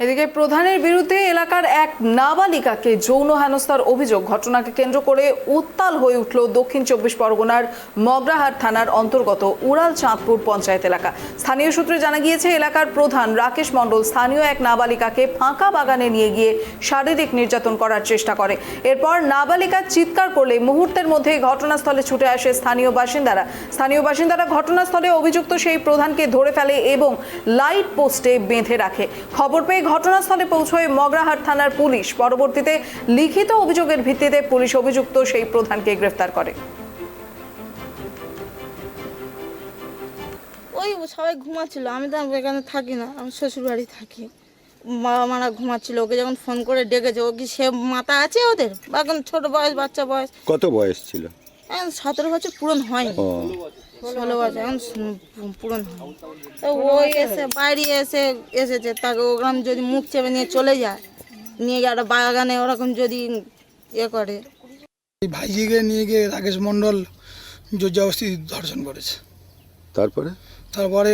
এদিকে প্রধানের বিরুদ্ধে এলাকার এক নাবালিকাকে যৌন হেনস্থার অভিযোগ। ঘটনাকে কেন্দ্র করে উত্তাল হয়ে উঠল দক্ষিণ 24 পরগনার মগরাহাট থানার অন্তর্গত উড়াল চাঁদপুর পঞ্চায়েত এলাকা। স্থানীয় সূত্রে জানা গিয়েছে, এলাকার প্রধান রাকেশ মণ্ডল স্থানীয় এক নাবালিকাকে ফাঁকা বাগানে নিয়ে গিয়ে শারীরিক নির্যাতন করার চেষ্টা করে। এরপর নাবালিকা চিৎকার করলে মুহূর্তের মধ্যে ঘটনাস্থলে ছুটে আসে স্থানীয় বাসিন্দারা ঘটনাস্থলে অভিযুক্ত সেই প্রধানকে ধরে ফেলে এবং লাইট পোস্টে বেঁধে রাখে। খবর পেয়ে ঘটনাস্থলে পৌঁছয় মগরাহাট থানার পুলিশ। পরবর্তীতে লিখিত অভিযোগের ভিত্তিতে পুলিশ অভিযুক্ত সেই প্রধানকে গ্রেফতার করে। ওই সবাই ঘুমাচ্ছিল, আমি তো এখানে থাকি না, আমি শ্বশুর বাড়ি থাকি। বাবা মারা ঘুমাচ্ছিল, ওকে যখন ফোন করে ডেকেছে, ও কি সে মাথা আছে ওদের? বা এখন ছোট বয়স, বাচ্চা বয়স। কত বয়স ছিল? এখন 17 বছর পূরণ হয়নি, 16 বছর এখন পূরণ হয়। তো ওই বাইরে এসেছে, তাকে ওরকম যদি মুখ চেপে নিয়ে চলে যায়, নিয়ে গিয়ে একটা বাগানে ওরকম যদি করে। ভাইজিকে নিয়ে গিয়ে রাকেশ মণ্ডল জোরজবরদস্তি ধর্ষণ করেছে। তারপরে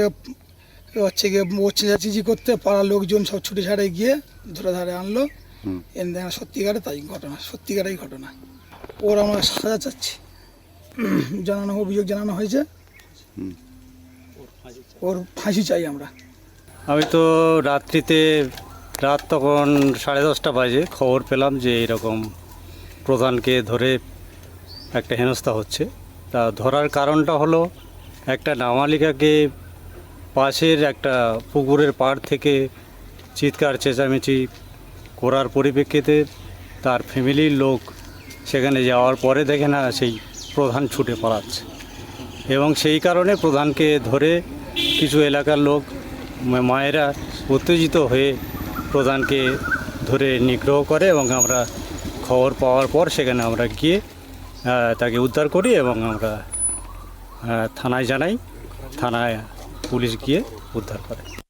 হচ্ছে গিয়ে ও চিঁচাচিঁচি করতে পাড়ার লোকজন সব ছুটে ছাড়ে গিয়ে ধরে আনলো। এনে সত্যিকারের ঘটনা। ওর আমরা সাজা চাচ্ছি, অভিযোগ জানানো হয়েছে, ওর ফাঁসি চাই আমরা। আমি তো রাত তখন 10:30 বাজে খবর পেলাম যে এরকম প্রধানকে ধরে একটা হেনস্থা হচ্ছে। তা ধরার কারণটা হলো, একটা নাবালিকাকে পাশের একটা পুকুরের পাড় থেকে চিৎকার চেঁচামেচি করার পরিপ্রেক্ষিতে তার ফ্যামিলির লোক সেখানে যাওয়ার পরে দেখে না সেই প্রধান ছুটে পালাচ্ছে, এবং সেই কারণে প্রধানকে ধরে কিছু এলাকার লোক মায়েরা উত্তেজিত হয়ে প্রধানকে ধরে নিগ্রহ করে, এবং আমরা খবর পাওয়ার পর সেখানে আমরা গিয়ে তাকে উদ্ধার করি এবং আমরা থানায় জানাই। থানায় পুলিশ গিয়ে উদ্ধার করে।